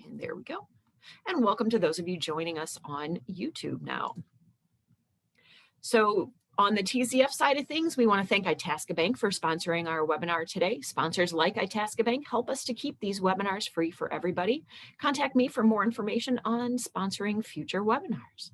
And there we go. And welcome to those of you joining us on YouTube now. So on the TCF side of things, we want to thank Itasca for sponsoring our webinar today. Sponsors like Itasca help us to keep these webinars free for everybody. Contact me for more information on sponsoring future webinars.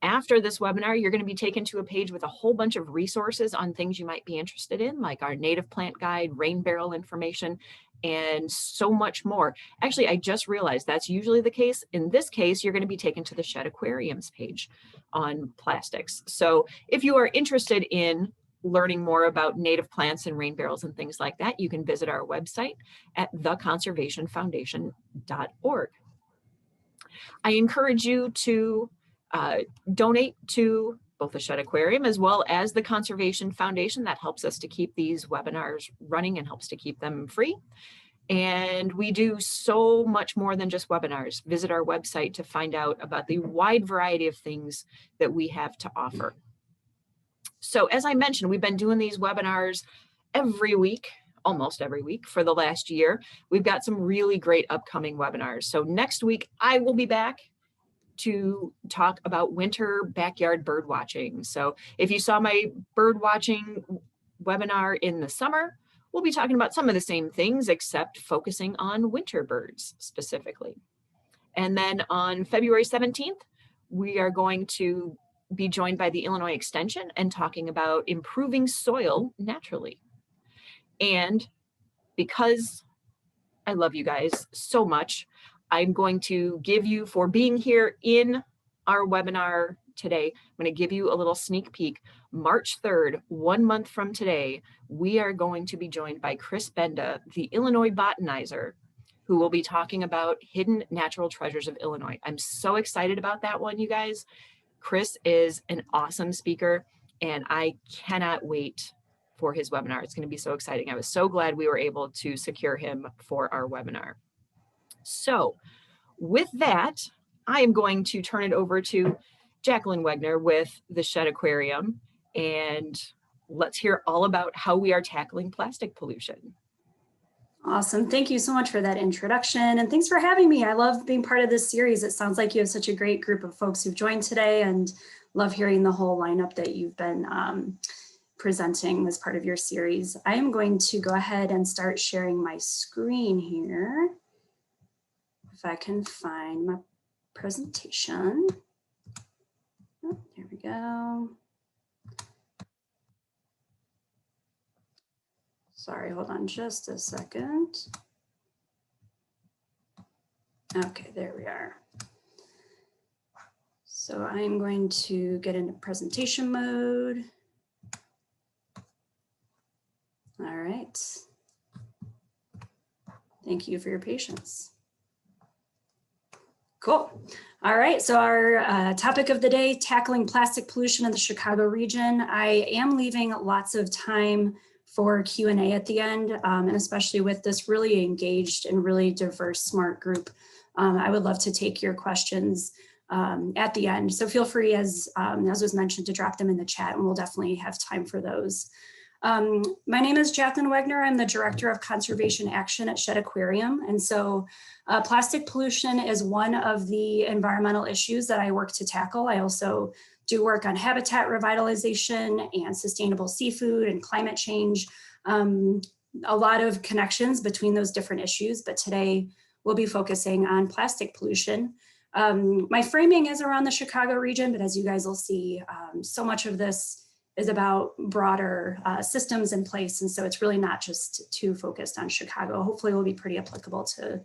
After this webinar, you're going to be taken to a page with a whole bunch of resources on things you might be interested in, like our native plant guide, rain barrel information, and so much more. Actually, I just realized that's usually the case. In this case, you're going to be taken to the Shed Aquariums page on plastics. So if you are interested in learning more about native plants and rain barrels and things like that, you can visit our website at theconservationfoundation.org. I encourage you to donate to both the Shed Aquarium as well as the Conservation Foundation. That helps us to keep these webinars running and helps to keep them free. And we do so much more than just webinars. Visit our website to find out about the wide variety of things that we have to offer. So as I mentioned, we've been doing these webinars every week, almost every week for the last year. We've got some really great upcoming webinars. So next week, I will be back to talk about winter backyard bird watching. So if you saw my bird watching webinar in the summer, we'll be talking about some of the same things, except focusing on winter birds specifically. And then on February 17th, we are going to be joined by the Illinois Extension and talking about improving soil naturally. And because I love you guys so much, I'm going to give you, for being here in our webinar today, I'm going to give you a little sneak peek. March 3rd, 1 month from today, we are going to be joined by Chris Benda, the Illinois botanizer, who will be talking about hidden natural treasures of Illinois. I'm so excited about that one, you guys. Chris is an awesome speaker, and I cannot wait for his webinar. It's going to be so exciting. I was so glad we were able to secure him for our webinar. So with that, I am going to turn it over to Jacqueline Wegner with the Shed Aquarium, and let's hear all about how we are tackling plastic pollution. Awesome. Thank you so much for that introduction, and thanks for having me. I love being part of this series. It sounds like you have such a great group of folks who've joined today, and love hearing the whole lineup that you've been presenting as part of your series. I am going to go ahead and start sharing my screen here. If I can find my presentation. Oh, there we go. Sorry, hold on just a second. Okay, there we are. So I'm going to get into presentation mode. All right. Thank you for your patience. Cool. All right, so our topic of the day, tackling plastic pollution in the Chicago region. I am leaving lots of time for Q&A at the end, and especially with this really engaged and really diverse, smart group. I would love to take your questions at the end. So feel free, as was mentioned, to drop them in the chat, and we'll definitely have time for those. My name is Jacqueline Wegner. I'm the Director of Conservation Action at Shed Aquarium. And so plastic pollution is one of the environmental issues that I work to tackle. I also do work on habitat revitalization and sustainable seafood and climate change. A lot of connections between those different issues, but today we'll be focusing on plastic pollution. My framing is around the Chicago region, but as you guys will see, so much of this is about broader systems in place. And so it's really not just too focused on Chicago. Hopefully it will be pretty applicable to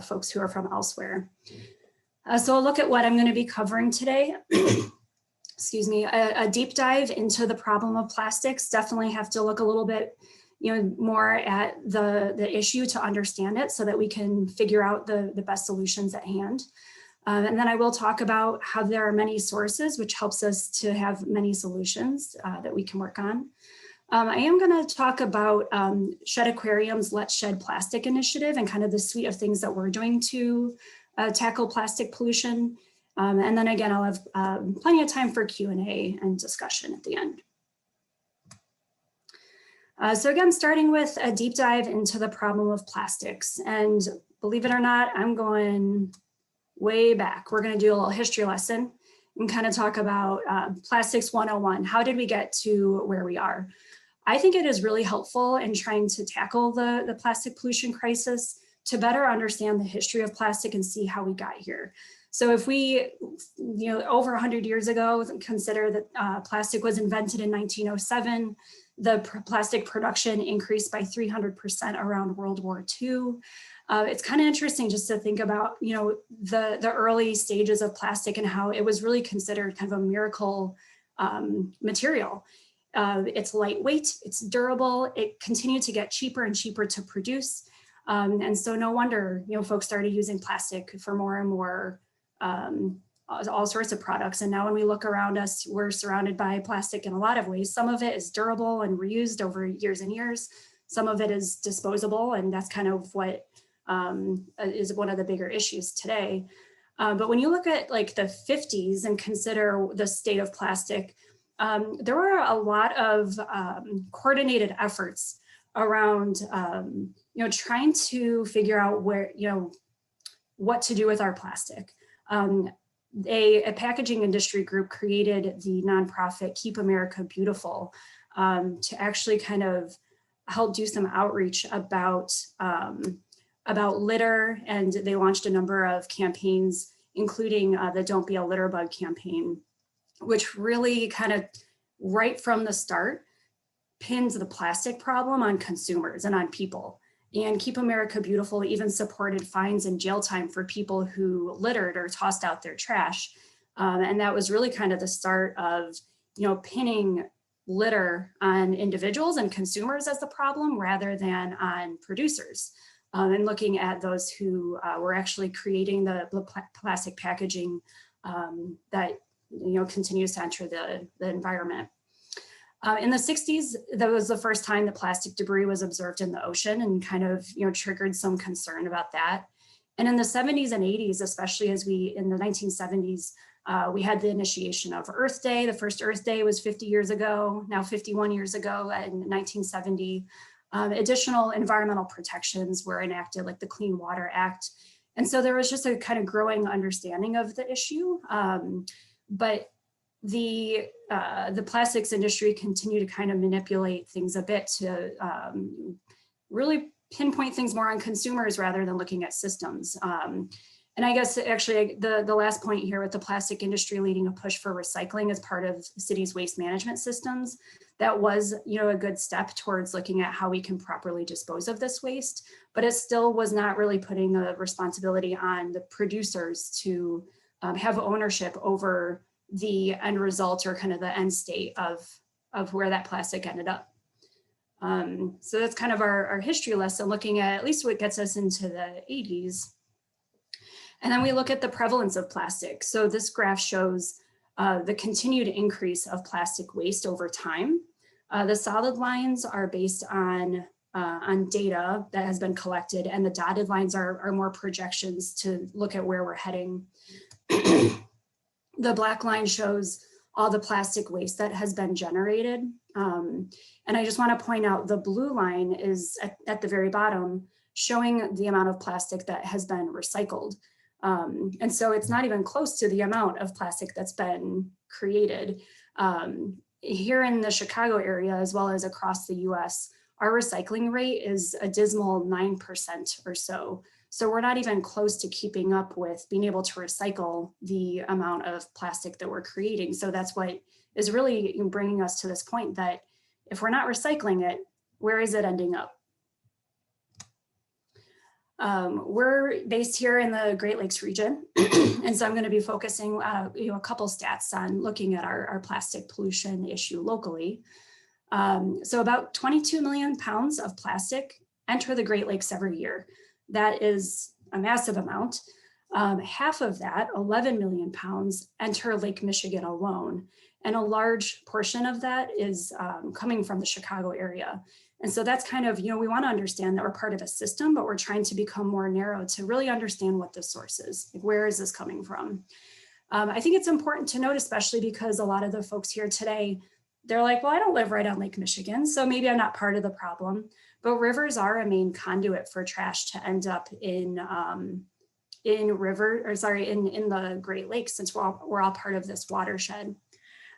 folks who are from elsewhere. So I'll look at what I'm going to be covering today. Excuse me, a deep dive into the problem of plastics. Definitely have to look a little bit more at the issue to understand it so that we can figure out the best solutions at hand. And then I will talk about how there are many sources, which helps us to have many solutions that we can work on. I am going to talk about Shed Aquarium's Let's Shed Plastic initiative and kind of the suite of things that we're doing to tackle plastic pollution. And then again, I'll have plenty of time for Q&A and discussion at the end. So again, starting with a deep dive into the problem of plastics. And believe it or not, I'm going way back. We're going to do a little history lesson and kind of talk about Plastics 101. How did we get to where we are? I think it is really helpful in trying to tackle the plastic pollution crisis to better understand the history of plastic and see how we got here. So if we, over 100 years ago, consider that plastic was invented in 1907, the plastic production increased by 300% around World War II. It's kind of interesting just to think about, the early stages of plastic and how it was really considered kind of a miracle material. It's lightweight, it's durable, it continued to get cheaper and cheaper to produce. And so no wonder, folks started using plastic for more and more, all sorts of products. And now when we look around us, we're surrounded by plastic in a lot of ways. Some of it is durable and reused over years and years. Some of it is disposable, and that's kind of what is one of the bigger issues today. But when you look at like the 50s and consider the state of plastic, there were a lot of coordinated efforts around, trying to figure out where, what to do with our plastic. A packaging industry group created the nonprofit Keep America Beautiful to actually kind of help do some outreach about litter, and they launched a number of campaigns, including the Don't Be a Litter Bug campaign, which really kind of right from the start pins the plastic problem on consumers and on people. And Keep America Beautiful even supported fines and jail time for people who littered or tossed out their trash. And that was really kind of the start of, pinning litter on individuals and consumers as the problem rather than on producers. And looking at those who were actually creating the plastic packaging that continues to enter the environment. In the 60s, that was the first time that plastic debris was observed in the ocean and kind of triggered some concern about that. And in the 70s and 80s, especially as in the 1970s, we had the initiation of Earth Day. The first Earth Day was 50 years ago, now 51 years ago in 1970. Additional environmental protections were enacted, like the Clean Water Act. And so there was just a kind of growing understanding of the issue. But the plastics industry continued to kind of manipulate things a bit to really pinpoint things more on consumers rather than looking at systems. And I guess actually the last point here with the plastic industry leading a push for recycling as part of the city's waste management systems, that was a good step towards looking at how we can properly dispose of this waste, but it still was not really putting the responsibility on the producers to have ownership over the end result or kind of the end state of where that plastic ended up. So that's kind of our history lesson, looking at least what gets us into the 80s. And then we look at the prevalence of plastic. So this graph shows the continued increase of plastic waste over time. The solid lines are based on data that has been collected, and the dotted lines are more projections to look at where we're heading. The black line shows all the plastic waste that has been generated. And I just want to point out the blue line is at the very bottom, showing the amount of plastic that has been recycled. And so it's not even close to the amount of plastic that's been created. Here in the Chicago area, as well as across the US, our recycling rate is a dismal 9% or so. So we're not even close to keeping up with being able to recycle the amount of plastic that we're creating. So that's what is really bringing us to this point that if we're not recycling it, where is it ending up? We're based here in the Great Lakes region. And so I'm going to be focusing a couple stats on looking at our plastic pollution issue locally. So about 22 million pounds of plastic enter the Great Lakes every year. That is a massive amount. Half of that, 11 million pounds, enter Lake Michigan alone. And a large portion of that is coming from the Chicago area. And so that's kind of, we want to understand that we're part of a system, but we're trying to become more narrow to really understand what the source is. Like, where is this coming from? I think it's important to note, especially because a lot of the folks here today, they're like, well, I don't live right on Lake Michigan, so maybe I'm not part of the problem. but rivers are a main conduit for trash to end up in the Great Lakes, since we're all part of this watershed.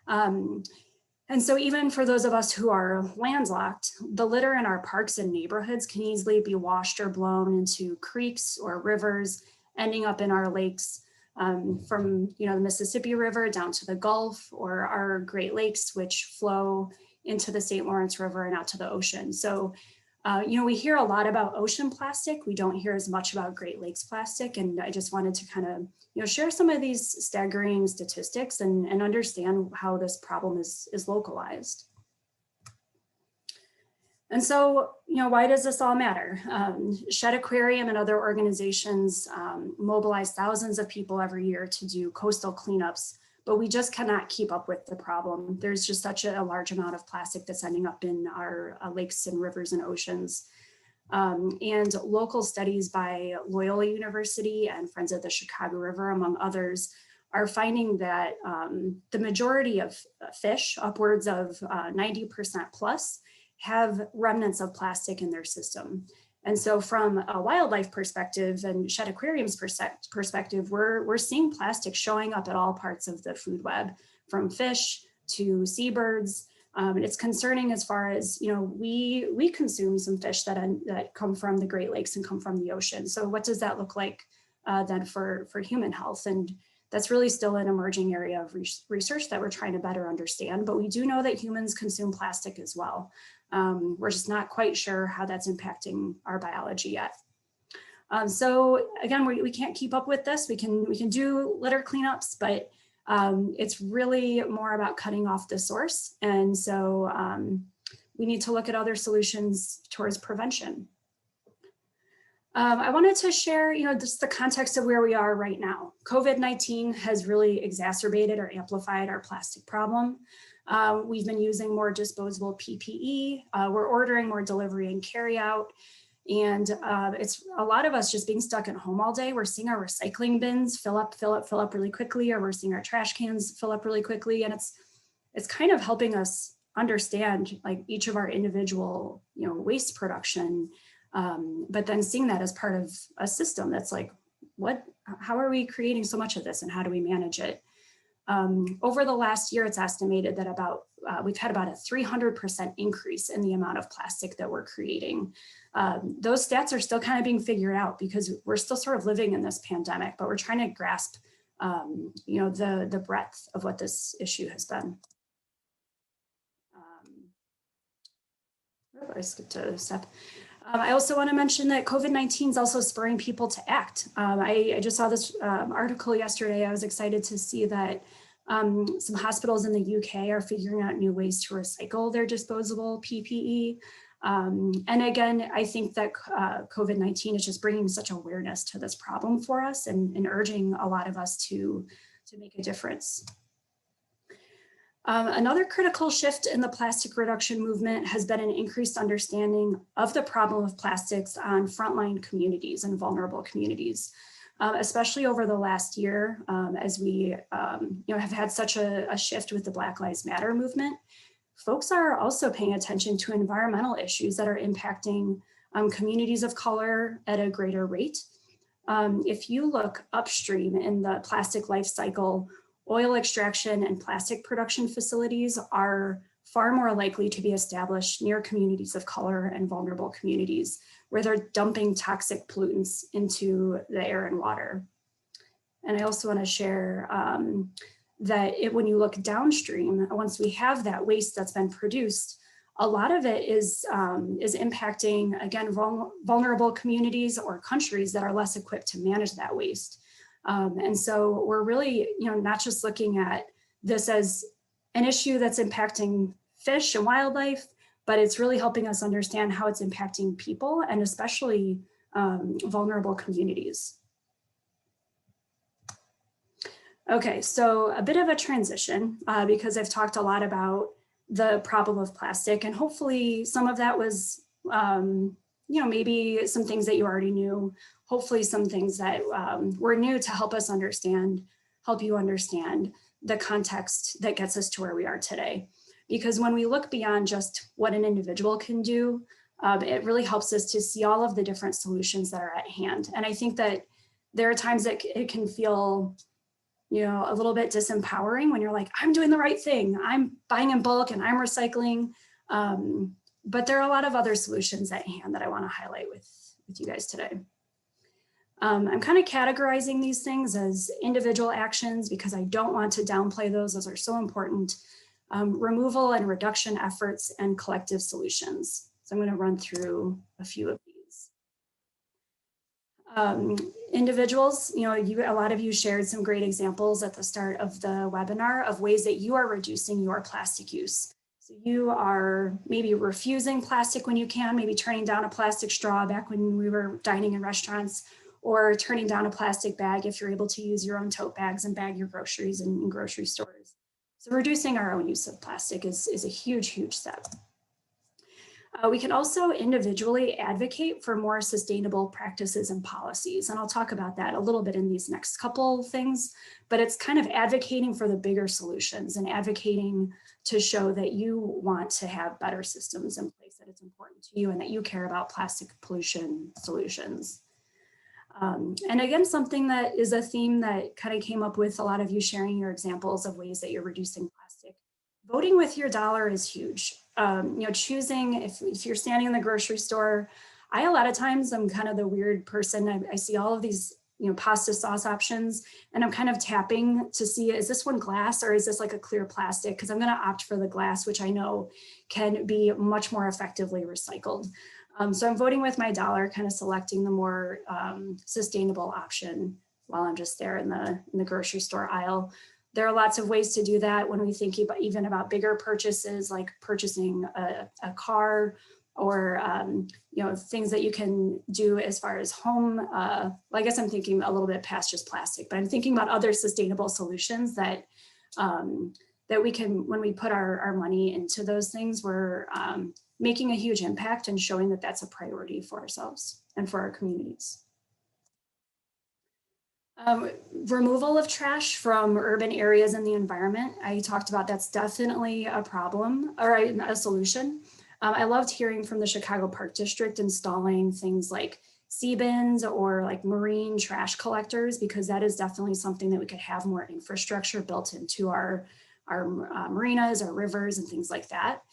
And so even for those of us who are landlocked, the litter in our parks and neighborhoods can easily be washed or blown into creeks or rivers, ending up in our lakes, from the Mississippi River down to the Gulf, or our Great Lakes, which flow into the St. Lawrence River and out to the ocean. So we hear a lot about ocean plastic. We don't hear as much about Great Lakes plastic. And I just wanted to kind of, share some of these staggering statistics and understand how this problem is localized. And so, why does this all matter? Shed Aquarium and other organizations mobilize thousands of people every year to do coastal cleanups, but we just cannot keep up with the problem. There's just such a large amount of plastic that's ending up in our lakes and rivers and oceans. And local studies by Loyola University and Friends of the Chicago River, among others, are finding that the majority of fish, upwards of 90% plus, have remnants of plastic in their system. And so from a wildlife perspective and Shed Aquarium's perspective, we're seeing plastic showing up at all parts of the food web, from fish to seabirds. And it's concerning as far as, we consume some fish that come from the Great Lakes and come from the ocean. So what does that look like then for human health? And that's really still an emerging area of research that we're trying to better understand. But we do know that humans consume plastic as well. We're just not quite sure how that's impacting our biology yet. So again, we can't keep up with this. We can do litter cleanups, but it's really more about cutting off the source. And so we need to look at other solutions towards prevention. I wanted to share, just the context of where we are right now. COVID-19 has really exacerbated or amplified our plastic problem. We've been using more disposable PPE. We're ordering more delivery and carry out. And it's a lot of us just being stuck at home all day. We're seeing our recycling bins fill up really quickly, or we're seeing our trash cans fill up really quickly. And it's kind of helping us understand like each of our individual, waste production, but then seeing that as part of a system that's like, how are we creating so much of this and how do we manage it? Over the last year, it's estimated that we've had about a 300% increase in the amount of plastic that we're creating. Those stats are still kind of being figured out because we're still sort of living in this pandemic, but we're trying to grasp, the breadth of what this issue has been. I skipped a step. I also want to mention that COVID-19 is also spurring people to act. I just saw this article yesterday. I was excited to see that some hospitals in the UK are figuring out new ways to recycle their disposable PPE. And again, I think that COVID-19 is just bringing such awareness to this problem for us and urging a lot of us to make a difference. Another critical shift in the plastic reduction movement has been an increased understanding of the problem of plastics on frontline communities and vulnerable communities, especially over the last year, as we have had such a shift with the Black Lives Matter movement. Folks are also paying attention to environmental issues that are impacting communities of color at a greater rate. If you look upstream in the plastic life cycle, oil extraction and plastic production facilities are far more likely to be established near communities of color and vulnerable communities where they're dumping toxic pollutants into the air and water. And I also want to share that when you look downstream, once we have that waste that's been produced, a lot of it is impacting, again, vulnerable communities or countries that are less equipped to manage that waste. And so we're really, not just looking at this as an issue that's impacting fish and wildlife, but it's really helping us understand how it's impacting people and especially vulnerable communities. Okay, so a bit of a transition because I've talked a lot about the problem of plastic, and hopefully some of that was, maybe some things that you already knew, hopefully some things that were new to help you understand the context that gets us to where we are today. Because when we look beyond just what an individual can do, it really helps us to see all of the different solutions that are at hand. And I think that there are times that it can feel, a little bit disempowering when you're like, I'm doing the right thing, I'm buying in bulk and I'm recycling. But there are a lot of other solutions at hand that I want to highlight with you guys today. I'm kind of categorizing these things as individual actions because I don't want to downplay those. Those are so important. Removal and reduction efforts and collective solutions. So I'm going to run through a few of these. Individuals, a lot of you shared some great examples at the start of the webinar of ways that you are reducing your plastic use. So you are maybe refusing plastic when you can, maybe turning down a plastic straw back when we were dining in restaurants, or turning down a plastic bag if you're able to use your own tote bags and bag your groceries in grocery stores. So reducing our own use of plastic is a huge, huge step. We can also individually advocate for more sustainable practices and policies. And I'll talk about that a little bit in these next couple things, but it's kind of advocating for the bigger solutions and advocating to show that you want to have better systems in place, that it's important to you and that you care about plastic pollution solutions. And again, something that is a theme that kind of came up with a lot of you sharing your examples of ways that you're reducing plastic. Voting with your dollar is huge. Choosing, if you're standing in the grocery store, a lot of times I'm kind of the weird person. I see all of these, pasta sauce options, and I'm kind of tapping to see, is this one glass or is this like a clear plastic? Because I'm going to opt for the glass, which I know can be much more effectively recycled. So I'm voting with my dollar, kind of selecting the more sustainable option while I'm just there in the grocery store aisle. There are lots of ways to do that when we think about even about bigger purchases, like purchasing a car, or things that you can do as far as home. Well, I guess I'm thinking a little bit past just plastic, but I'm thinking about other sustainable solutions that that we can, when we put our money into those things, we're making a huge impact and showing that that's a priority for ourselves and for our communities. Removal of trash from urban areas in the environment. I talked about that's definitely a problem or a solution. I loved hearing from the Chicago Park District installing things like sea bins or like marine trash collectors, because that is definitely something that we could have more infrastructure built into our marinas, our rivers, and things like that.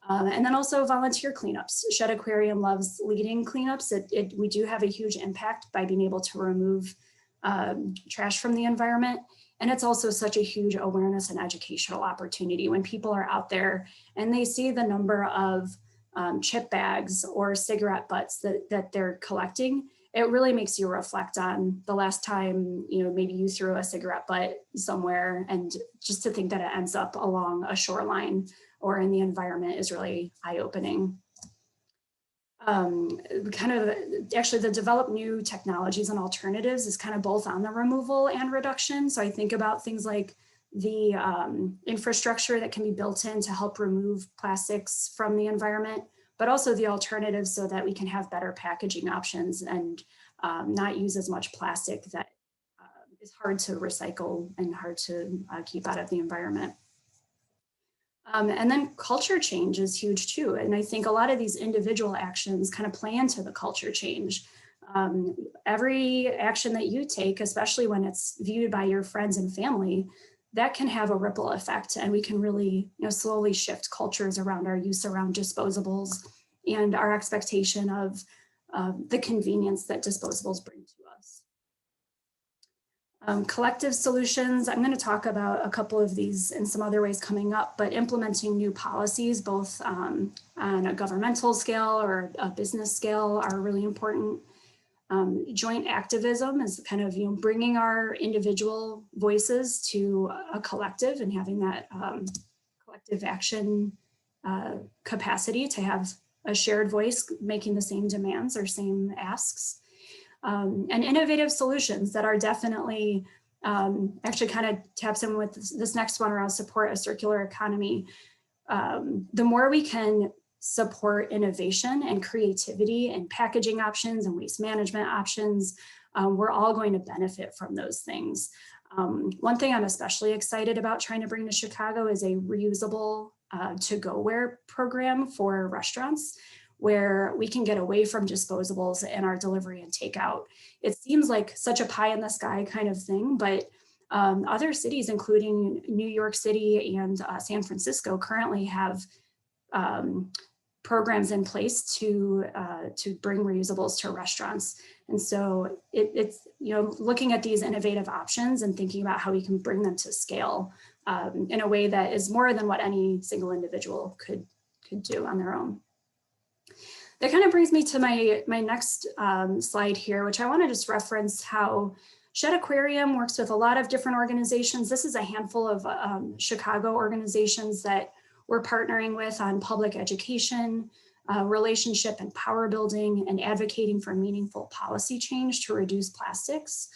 And then also volunteer cleanups. Shed Aquarium loves leading cleanups. We do have a huge impact by being able to remove trash from the environment. And it's also such a huge awareness and educational opportunity when people are out there and they see the number of chip bags or cigarette butts that they're collecting. It really makes you reflect on the last time, maybe you threw a cigarette butt somewhere, and just to think that it ends up along a shoreline or in the environment is really eye-opening. Actually, the develop new technologies and alternatives is kind of both on the removal and reduction. So I think about things like the infrastructure that can be built in to help remove plastics from the environment, but also the alternatives so that we can have better packaging options and not use as much plastic that is hard to recycle and hard to keep out of the environment. And then culture change is huge too. And I think a lot of these individual actions kind of play into the culture change. Every action that you take, especially when it's viewed by your friends and family, that can have a ripple effect, and we can really slowly shift cultures around our use around disposables and our expectation of the convenience that disposables bring to us. Collective solutions, I'm going to talk about a couple of these in some other ways coming up, but implementing new policies, both on a governmental scale or a business scale, are really important. Joint activism is kind of bringing our individual voices to a collective and having that collective action capacity to have a shared voice making the same demands or same asks. And innovative solutions that are definitely actually kind of taps in with this next one around support a circular economy. The more we can support innovation and creativity and packaging options and waste management options, we're all going to benefit from those things. One thing I'm especially excited about trying to bring to Chicago is a reusable to-go-ware program for restaurants, where we can get away from disposables in our delivery and takeout. It seems like such a pie in the sky kind of thing, but other cities, including New York City and San Francisco, currently have programs in place to bring reusables to restaurants. And so it's, you know, looking at these innovative options and thinking about how we can bring them to scale in a way that is more than what any single individual could do on their own. That kind of brings me to my next slide here, which I want to just reference how Shed Aquarium works with a lot of different organizations. This is a handful of Chicago organizations that we're partnering with on public education, relationship and power building, and advocating for meaningful policy change to reduce plastics.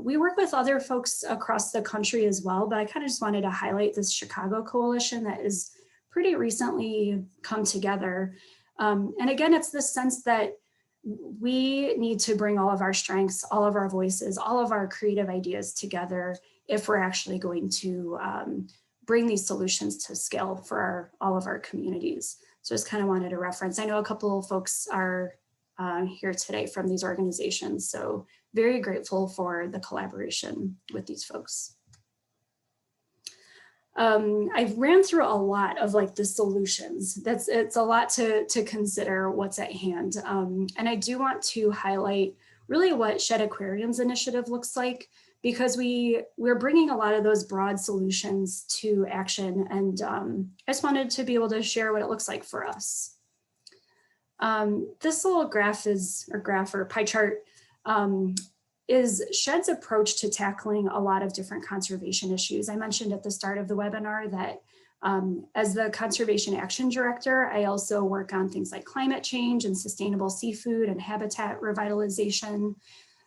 We work with other folks across the country as well, but I kind of just wanted to highlight this Chicago coalition that is pretty recently come together. And again, it's this sense that we need to bring all of our strengths, all of our voices, all of our creative ideas together if we're actually going to bring these solutions to scale for all of our communities. So just kind of wanted to reference. I know a couple of folks are here today from these organizations, so very grateful for the collaboration with these folks. I've ran through a lot of like the solutions. It's a lot to consider what's at hand. And I do want to highlight really what Shed Aquarium's initiative looks like, because we're bringing a lot of those broad solutions to action. And I just wanted to be able to share what it looks like for us. This little graph or pie chart is Shed's approach to tackling a lot of different conservation issues. I mentioned at the start of the webinar that as the Conservation Action Director, I also work on things like climate change and sustainable seafood and habitat revitalization.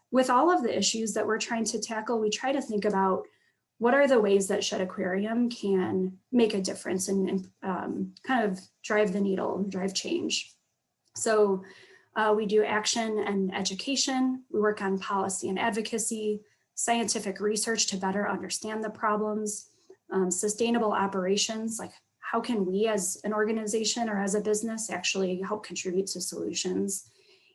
With all of the issues that we're trying to tackle, we try to think about what are the ways that Shed Aquarium can make a difference and kind of drive the needle, drive change. So we do action and education. We work on policy and advocacy, scientific research to better understand the problems, sustainable operations, like how can we as an organization or as a business actually help contribute to solutions.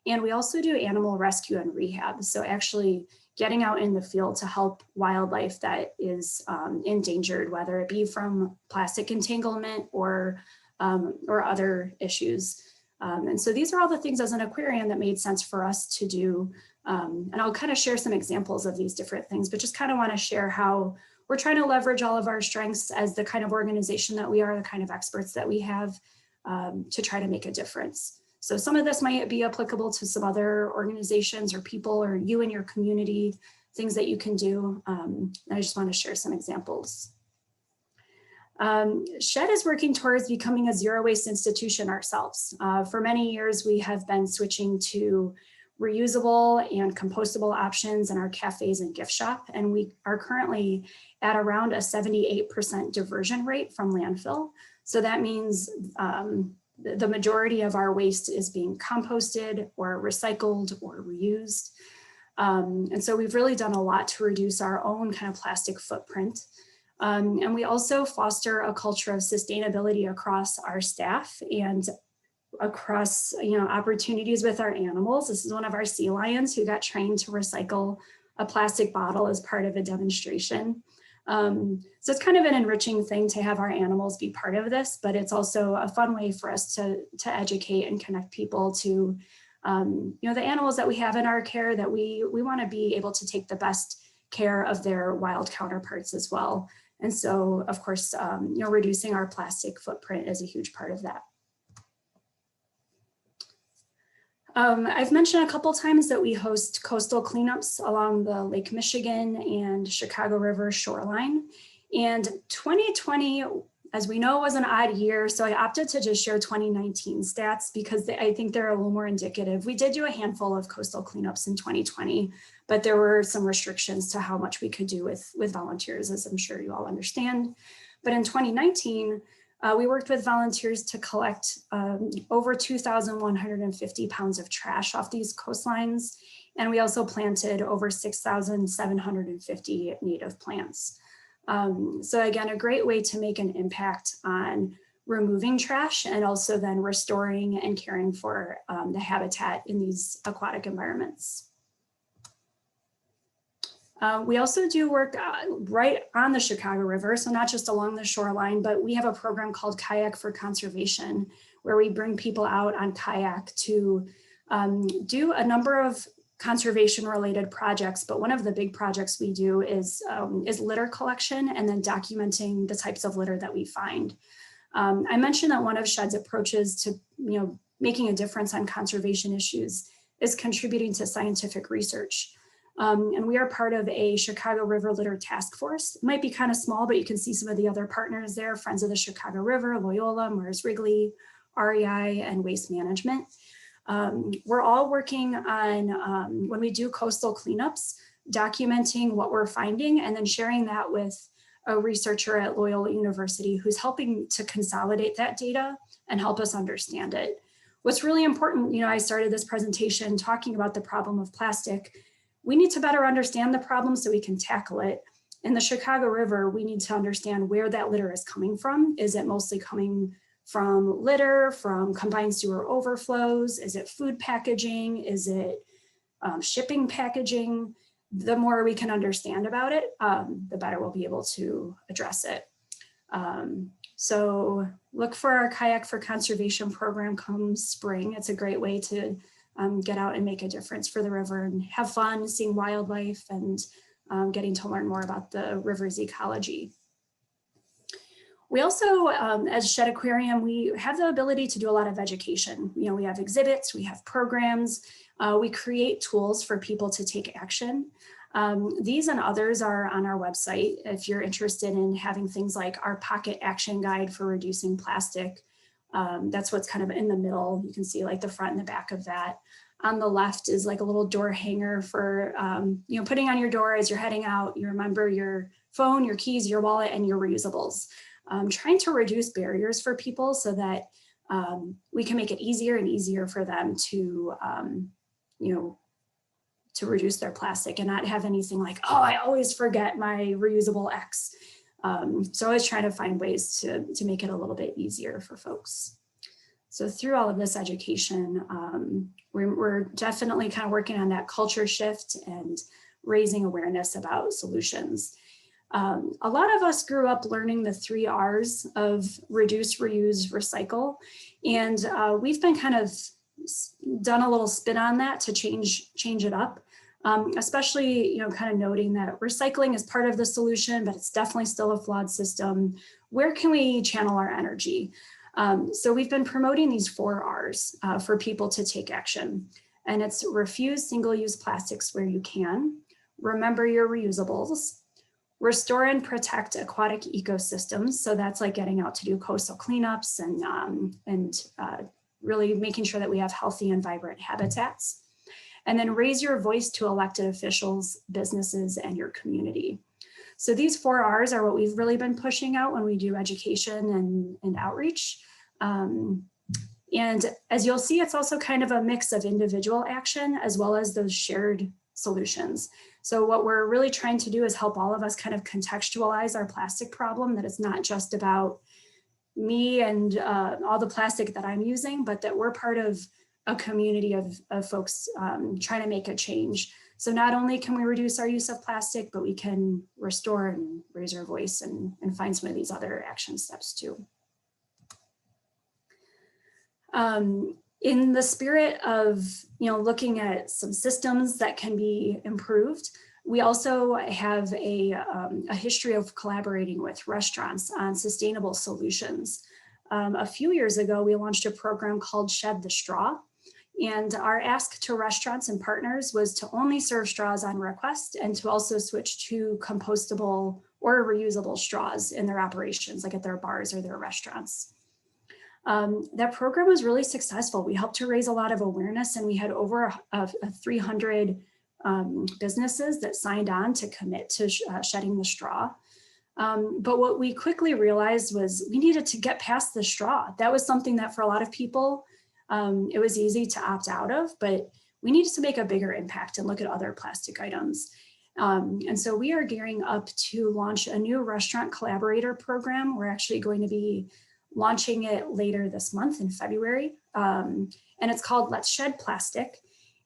And we also do animal rescue and rehab. So actually getting out in the field to help wildlife that is endangered, whether it be from plastic entanglement or other issues. And so these are all the things as an aquarium that made sense for us to do. And I'll kind of share some examples of these different things, but just kind of want to share how we're trying to leverage all of our strengths as the kind of organization that we are, the kind of experts that we have to try to make a difference. So some of this might be applicable to some other organizations or people or you and your community, things that you can do. I just want to share some examples. Shed is working towards becoming a zero waste institution ourselves. For many years, we have been switching to reusable and compostable options in our cafes and gift shop. And we are currently at around a 78% diversion rate from landfill. So that means the majority of our waste is being composted or recycled or reused. And so we've really done a lot to reduce our own kind of plastic footprint. And we also foster a culture of sustainability across our staff and across, opportunities with our animals. This is one of our sea lions who got trained to recycle a plastic bottle as part of a demonstration. So it's kind of an enriching thing to have our animals be part of this, but it's also a fun way for us to educate and connect people to, the animals that we have in our care, that we want to be able to take the best care of their wild counterparts as well. And so, of course, reducing our plastic footprint is a huge part of that. I've mentioned a couple times that we host coastal cleanups along the Lake Michigan and Chicago River shoreline. And 2020, as we know, was an odd year. So I opted to just share 2019 stats because I think they're a little more indicative. We did do a handful of coastal cleanups in 2020, but there were some restrictions to how much we could do with volunteers, as I'm sure you all understand. But in 2019, we worked with volunteers to collect over 2,150 pounds of trash off these coastlines. And we also planted over 6,750 native plants. So again, a great way to make an impact on removing trash and also then restoring and caring for the habitat in these aquatic environments. We also do work right on the Chicago River, so not just along the shoreline, but we have a program called Kayak for Conservation, where we bring people out on kayak to do a number of conservation-related projects. But one of the big projects we do is litter collection and then documenting the types of litter that we find. I mentioned that one of SHED's approaches to making a difference on conservation issues is contributing to scientific research. And we are part of a Chicago River Litter Task Force. It might be kind of small, but you can see some of the other partners there: Friends of the Chicago River, Loyola, Mars Wrigley, REI, and Waste Management. We're all working on, when we do coastal cleanups, documenting what we're finding and then sharing that with a researcher at Loyola University who's helping to consolidate that data and help us understand it. What's really important, I started this presentation talking about the problem of plastic. We need to better understand the problem so we can tackle it. In the Chicago River, we need to understand where that litter is coming from. Is it mostly coming from litter, from combined sewer overflows? Is it food packaging? Is it shipping packaging? The more we can understand about it, the better we'll be able to address it. So look for our Kayak for Conservation program come spring. It's a great way to get out and make a difference for the river and have fun seeing wildlife and getting to learn more about the river's ecology. We also, as Shed Aquarium, we have the ability to do a lot of education. We have exhibits, we have programs, we create tools for people to take action. These and others are on our website if you're interested in having things like our pocket action guide for reducing plastic. That's what's kind of in the middle. You can see like the front and the back of that. On the left is like a little door hanger for putting on your door as you're heading out. You remember your phone, your keys, your wallet, and your reusables. Trying to reduce barriers for people so that we can make it easier and easier for them to to reduce their plastic and not have anything like, oh, I always forget my reusable X. So always trying to find ways to make it a little bit easier for folks. So through all of this education, we're definitely kind of working on that culture shift and raising awareness about solutions. A lot of us grew up learning the 3 R's of reduce, reuse, recycle. And we've been kind of done a little spin on that to change it up. Especially, kind of noting that recycling is part of the solution, but it's definitely still a flawed system. Where can we channel our energy? So we've been promoting these 4 R's for people to take action. And it's refuse single-use plastics where you can, remember your reusables, restore and protect aquatic ecosystems. So that's like getting out to do coastal cleanups and really making sure that we have healthy and vibrant habitats. And then raise your voice to elected officials, businesses, and your community. So these 4 R's are what we've really been pushing out when we do education and outreach. And as you'll see, it's also kind of a mix of individual action as well as those shared solutions. So what we're really trying to do is help all of us kind of contextualize our plastic problem, that it's not just about me and all the plastic that I'm using, but that we're part of a community of folks trying to make a change. So not only can we reduce our use of plastic, but we can restore and raise our voice and find some of these other action steps too. In the spirit of looking at some systems that can be improved, we also have a history of collaborating with restaurants on sustainable solutions. A few years ago, we launched a program called Shed the Straw. And our ask to restaurants and partners was to only serve straws on request and to also switch to compostable or reusable straws in their operations, like at their bars or their restaurants. That program was really successful. We helped to raise a lot of awareness, and we had over 300 businesses that signed on to commit to shedding the straw. But what we quickly realized was we needed to get past the straw. That was something that for a lot of people, it was easy to opt out of, but we needed to make a bigger impact and look at other plastic items. And so we are gearing up to launch a new restaurant collaborator program. We're actually going to be launching it later this month in February. And it's called Let's Shed Plastic.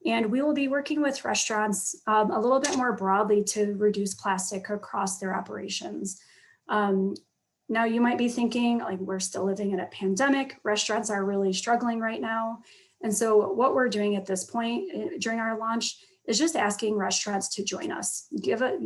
And we will be working with restaurants a little bit more broadly to reduce plastic across their operations. Now you might be thinking, like, we're still living in a pandemic, restaurants are really struggling right now. And so what we're doing at this point during our launch is just asking restaurants to join us. Give it,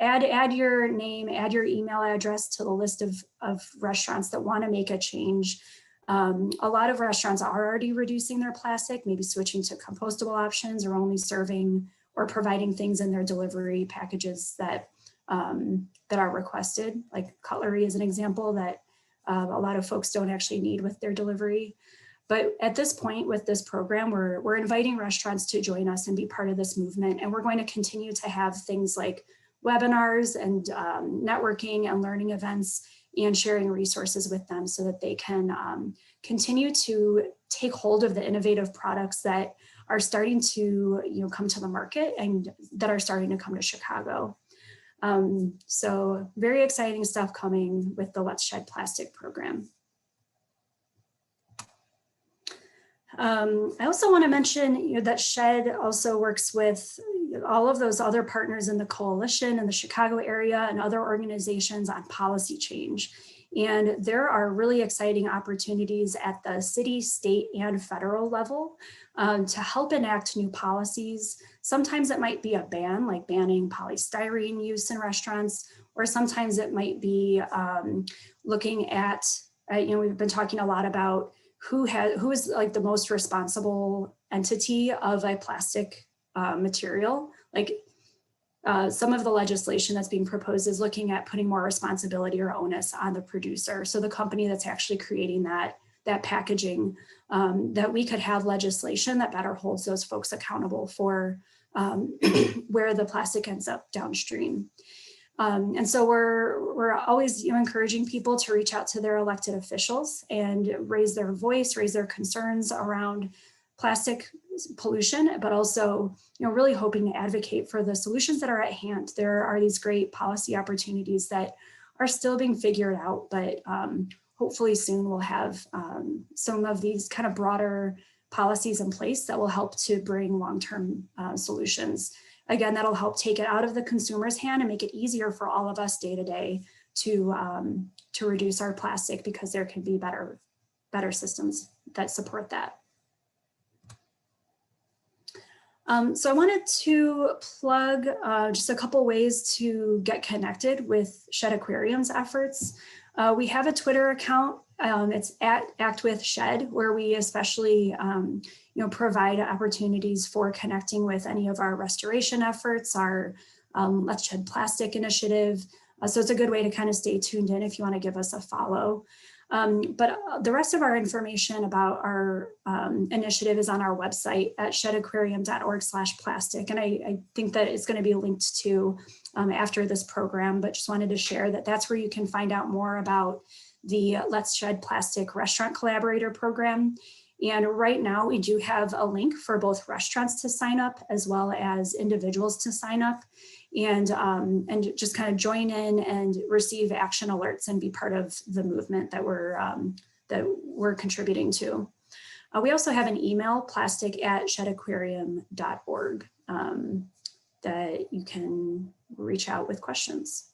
add your name, add your email address to the list of restaurants that want to make a change. A lot of restaurants are already reducing their plastic, maybe switching to compostable options or only serving or providing things in their delivery packages that are requested, like cutlery is an example that a lot of folks don't actually need with their delivery. But at this point with this program, we're inviting restaurants to join us and be part of this movement. And we're going to continue to have things like webinars and networking and learning events and sharing resources with them so that they can continue to take hold of the innovative products that are starting to come to the market and that are starting to come to Chicago. So very exciting stuff coming with the Let's Shed Plastic program. I also want to mention that Shed also works with all of those other partners in the coalition in the Chicago area and other organizations on policy change. And there are really exciting opportunities at the city, state, and federal level to help enact new policies. Sometimes it might be a ban, like banning polystyrene use in restaurants, or sometimes it might be looking at, we've been talking a lot about who is like the most responsible entity of a plastic material. Like some of the legislation that's being proposed is looking at putting more responsibility or onus on the producer. So the company that's actually creating that packaging, that we could have legislation that better holds those folks accountable for where the plastic ends up downstream. And so we're always encouraging people to reach out to their elected officials and raise their voice, raise their concerns around plastic pollution, but also really hoping to advocate for the solutions that are at hand. There are these great policy opportunities that are still being figured out, but hopefully soon we'll have some of these kind of broader policies in place that will help to bring long-term solutions. Again, that'll help take it out of the consumer's hand and make it easier for all of us day to day to reduce our plastic, because there can be better systems that support that. So I wanted to plug just a couple ways to get connected with Shed Aquarium's efforts. We have a Twitter account. It's at ActWithShed, where we especially provide opportunities for connecting with any of our restoration efforts, our Let's Shed Plastic initiative. So it's a good way to kind of stay tuned in if you want to give us a follow. But the rest of our information about our initiative is on our website at shedaquarium.org/plastic. And I think that it's going to be linked to after this program, but just wanted to share that that's where you can find out more about the Let's Shed Plastic Restaurant Collaborator program. And right now we do have a link for both restaurants to sign up as well as individuals to sign up and just kind of join in and receive action alerts and be part of the movement that we're contributing to. We also have an email, plastic@shedaquarium.org, that you can reach out with questions.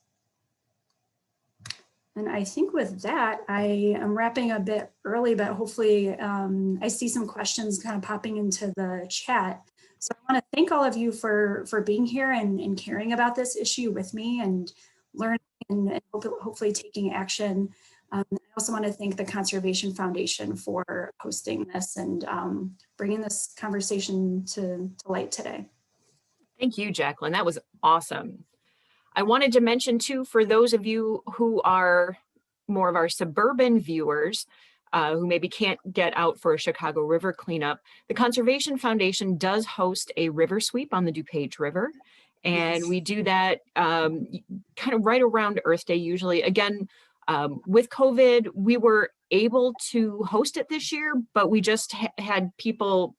And I think with that, I am wrapping a bit early, but hopefully I see some questions kind of popping into the chat. So I want to thank all of you for being here and caring about this issue with me and learning and hopefully taking action. I also want to thank the Conservation Foundation for hosting this and bringing this conversation to light today. Thank you, Jacqueline. That was awesome. I wanted to mention too, for those of you who are more of our suburban viewers, who maybe can't get out for a Chicago River cleanup, the Conservation Foundation does host a river sweep on the DuPage River. And we do that kind of right around Earth Day usually. Again, with COVID, we were able to host it this year, but we just had people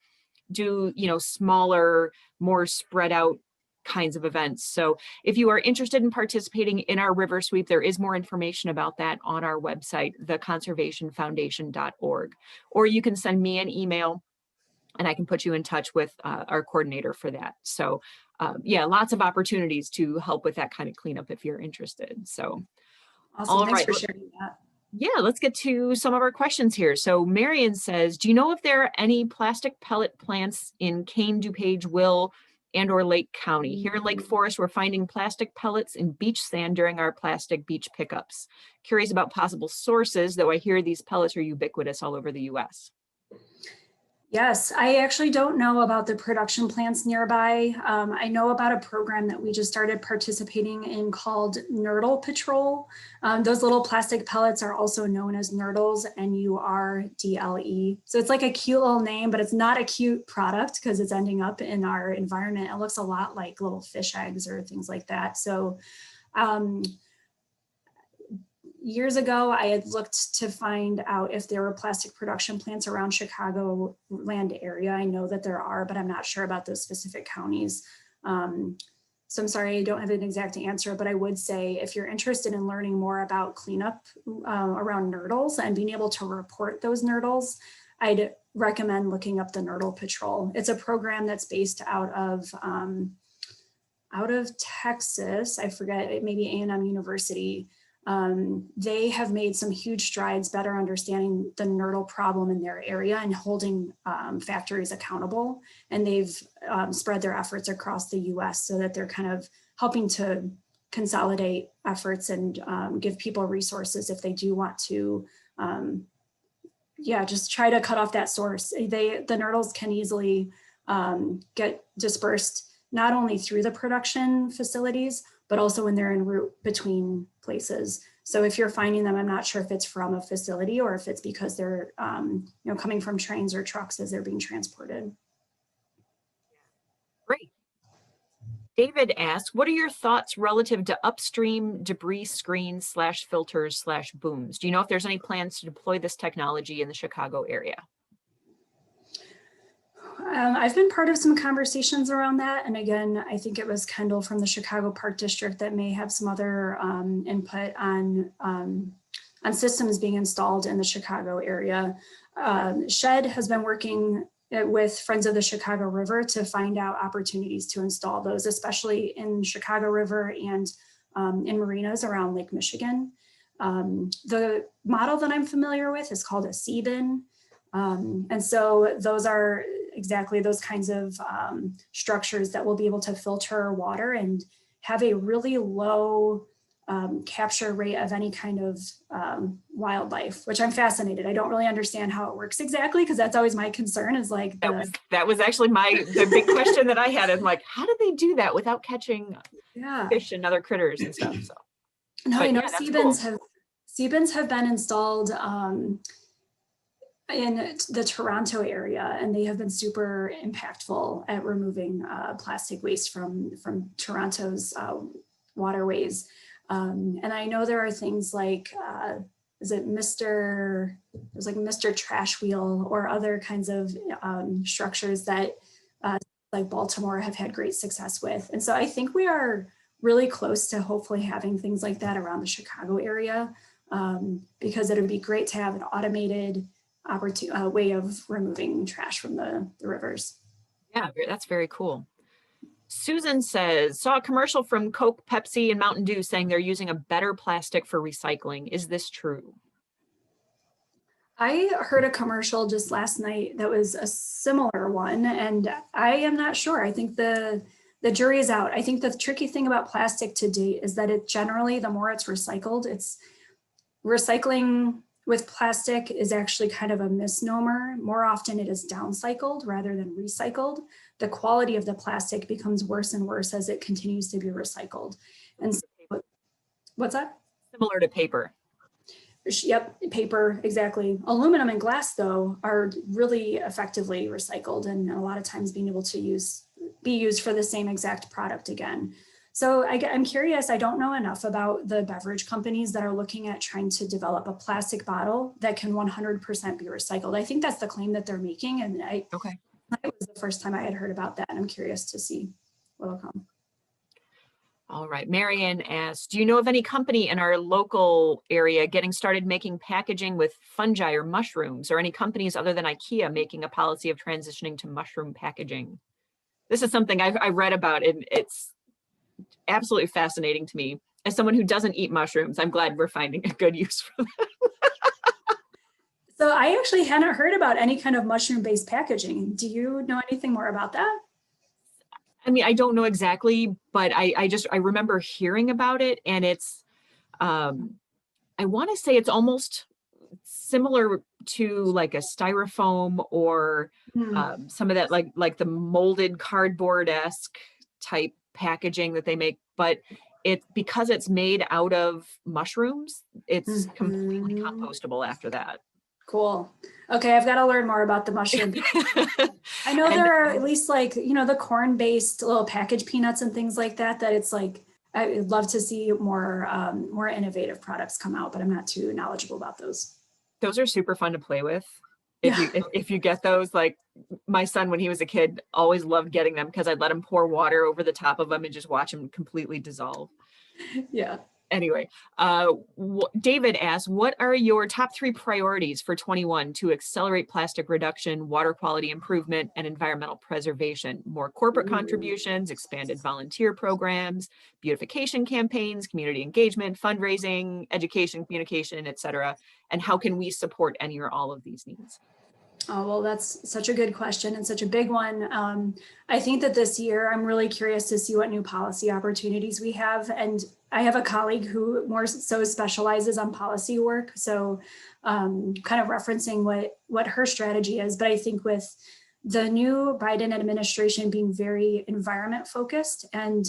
do, smaller, more spread out kinds of events. So if you are interested in participating in our river sweep, there is more information about that on our website, theconservationfoundation.org. Or you can send me an email and I can put you in touch with our coordinator for that. So yeah, lots of opportunities to help with that kind of cleanup if you're interested. So Awesome. Thanks for sharing that. Yeah, let's get to some of our questions here. So Marion says, do you know if there are any plastic pellet plants in Kane, DuPage, Will, and or Lake County? Here in Lake Forest, we're finding plastic pellets in beach sand during our plastic beach pickups. Curious about possible sources, though I hear these pellets are ubiquitous all over the US. Yes, I actually don't know about the production plants nearby. I know about a program that we just started participating in called Nurdle Patrol. Those little plastic pellets are also known as nurdles, Nurdle. So it's like a cute little name, but it's not a cute product because it's ending up in our environment. It looks a lot like little fish eggs or things like that. So years ago, I had looked to find out if there were plastic production plants around Chicago land area. I know that there are, but I'm not sure about those specific counties. So I'm sorry, I don't have an exact answer, but I would say if you're interested in learning more about cleanup around nurdles and being able to report those nurdles, I'd recommend looking up the Nurdle Patrol. It's a program that's based out of Texas. I forget, maybe A&M University. They have made some huge strides better understanding the nurdle problem in their area and holding factories accountable. And they've spread their efforts across the US so that they're kind of helping to consolidate efforts and give people resources if they do want to, just try to cut off that source. The nurdles can easily get dispersed not only through the production facilities, but also when they're en route between places. So if you're finding them, I'm not sure if it's from a facility or if it's because they're coming from trains or trucks as they're being transported. Great. David asks, what are your thoughts relative to upstream debris screens / filters / booms? Do you know if there's any plans to deploy this technology in the Chicago area? I've been part of some conversations around that. And again, I think it was Kendall from the Chicago Park District that may have some other input on systems being installed in the Chicago area. SHED has been working with Friends of the Chicago River to find out opportunities to install those, especially in Chicago River and in marinas around Lake Michigan. The model that I'm familiar with is called a CBIN. And so those are exactly those kinds of structures that will be able to filter water and have a really low capture rate of any kind of wildlife, which I'm fascinated. I don't really understand how it works exactly, because that's always my concern is like that was actually the big question that I had. I'm like, how do they do that without catching fish and other critters and stuff? So no, I know CBINs have been installed in the Toronto area, and they have been super impactful at removing plastic waste from Toronto's waterways. And I know there are things like, there's like Mr. Trash Wheel or other kinds of structures that like Baltimore have had great success with. And so I think we are really close to hopefully having things like that around the Chicago area, because it would be great to have an automated way of removing trash from the rivers. Yeah, that's very cool. Susan says, saw a commercial from Coke, Pepsi, and Mountain Dew saying they're using a better plastic for recycling. Is this true? I heard a commercial just last night that was a similar one, and I am not sure. I think the jury is out. I think the tricky thing about plastic to date is that it generally, the more it's recycled, it's recycling with plastic is actually kind of a misnomer. More often it is downcycled rather than recycled. The quality of the plastic becomes worse and worse as it continues to be recycled. And so, what's that? Similar to paper. Yep, paper, exactly. Aluminum and glass, though, are really effectively recycled and a lot of times being able to be used for the same exact product again. So I'm curious, I don't know enough about the beverage companies that are looking at trying to develop a plastic bottle that can 100% be recycled. I think that's the claim that they're making. And it was the first time I had heard about that. And I'm curious to see what'll come. All right. Marion asks, do you know of any company in our local area getting started making packaging with fungi or mushrooms, or any companies other than IKEA making a policy of transitioning to mushroom packaging? This is something I read about, and it's absolutely fascinating to me. As someone who doesn't eat mushrooms, I'm glad we're finding a good use for them. So I actually hadn't heard about any kind of mushroom-based packaging. Do you know anything more about that? I mean, I don't know exactly, but I remember hearing about it, and it's, I want to say it's almost similar to like a styrofoam or some of that like the molded cardboard-esque type packaging that they make, but because it's made out of mushrooms, it's completely compostable after that. Cool. Okay, I've got to learn more about the mushroom. I know And there are at least like, the corn-based little packaged peanuts and things like that, that it's like, I'd love to see more innovative products come out, but I'm not too knowledgeable about those. those are super fun to play with. Yeah. If you get those, like my son, when he was a kid, always loved getting them because I'd let him pour water over the top of them and just watch them completely dissolve. Yeah. Anyway, David asks, what are your top 3 priorities for 21 to accelerate plastic reduction, water quality improvement, and environmental preservation? More corporate contributions, expanded volunteer programs, beautification campaigns, community engagement, fundraising, education, communication, etc. And how can we support any or all of these needs? Oh, well, that's such a good question and such a big one. I think that this year, I'm really curious to see what new policy opportunities we have. And I have a colleague who more so specializes on policy work. So kind of referencing what her strategy is. But I think with the new Biden administration being very environment focused and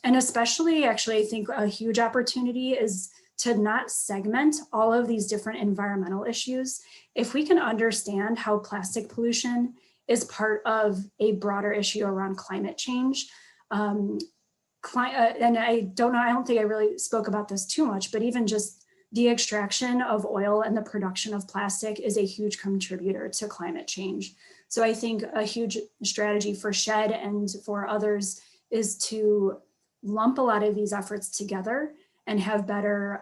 especially actually, I think a huge opportunity is to not segment all of these different environmental issues. If we can understand how plastic pollution is part of a broader issue around climate change, and I don't think I really spoke about this too much, but even just the extraction of oil and the production of plastic is a huge contributor to climate change. So I think a huge strategy for SHED and for others is to lump a lot of these efforts together and have better,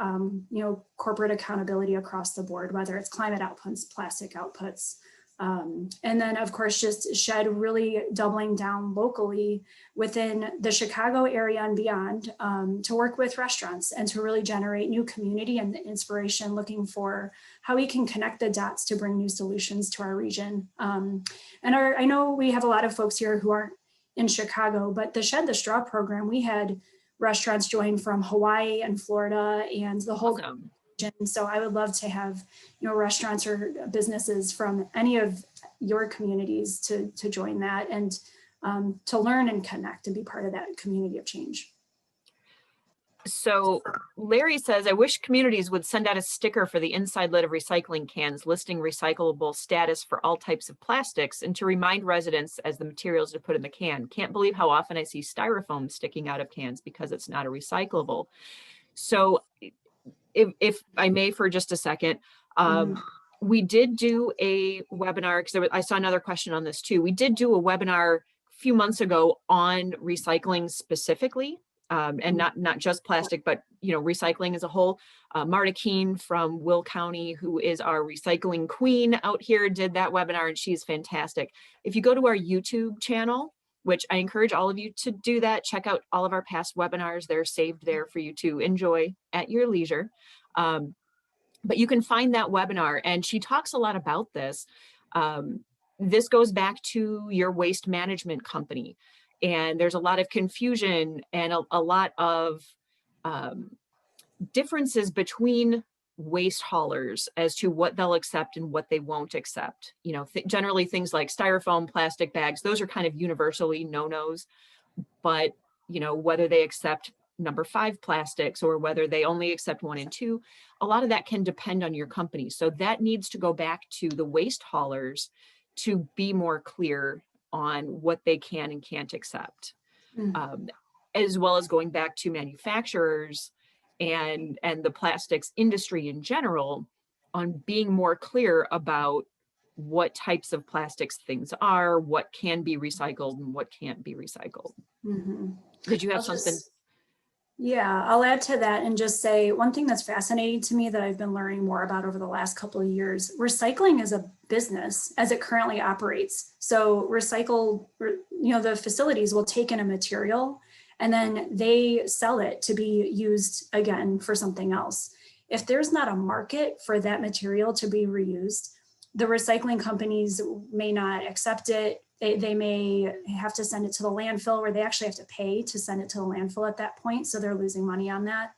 corporate accountability across the board, whether it's climate outputs, plastic outputs. And then of course, just SHED really doubling down locally within the Chicago area and beyond to work with restaurants and to really generate new community and inspiration, looking for how we can connect the dots to bring new solutions to our region. I know we have a lot of folks here who aren't in Chicago, but the Shed the Straw program, we had restaurants join from Hawaii and Florida and the whole region. So I would love to have, restaurants or businesses from any of your communities to join that and to learn and connect and be part of that community of change. So Larry says, I wish communities would send out a sticker for the inside lid of recycling cans listing recyclable status for all types of plastics and to remind residents as the materials to put in the can. Can't believe how often I see styrofoam sticking out of cans because it's not a recyclable. So if I may for just a second, we did do a webinar because I saw another question on this too. We did do a webinar a few months ago on recycling specifically. And not just plastic, but recycling as a whole. Marta Keene from Will County, who is our recycling queen out here, did that webinar, and she's fantastic. If you go to our YouTube channel, which I encourage all of you to do that, check out all of our past webinars. They're saved there for you to enjoy at your leisure. But you can find that webinar, and she talks a lot about this. This goes back to your waste management company. And there's a lot of confusion and a lot of differences between waste haulers as to what they'll accept and what they won't accept. Generally things like styrofoam, plastic bags, those are kind of universally no-nos. But, whether they accept number 5 plastics or whether they only accept 1 and 2, a lot of that can depend on your company. So that needs to go back to the waste haulers to be more clear on what they can and can't accept, as well as going back to manufacturers and the plastics industry in general on being more clear about what types of plastics things are, what can be recycled and what can't be recycled. Did you have I'll something? just, yeah, I'll add to that and just say one thing that's fascinating to me that I've been learning more about over the last couple of years. Recycling is a business as it currently operates. So the facilities will take in a material and then they sell it to be used again for something else. If there's not a market for that material to be reused, the recycling companies may not accept it. They may have to send it to the landfill where they actually have to pay to send it to the landfill at that point. So they're losing money on that.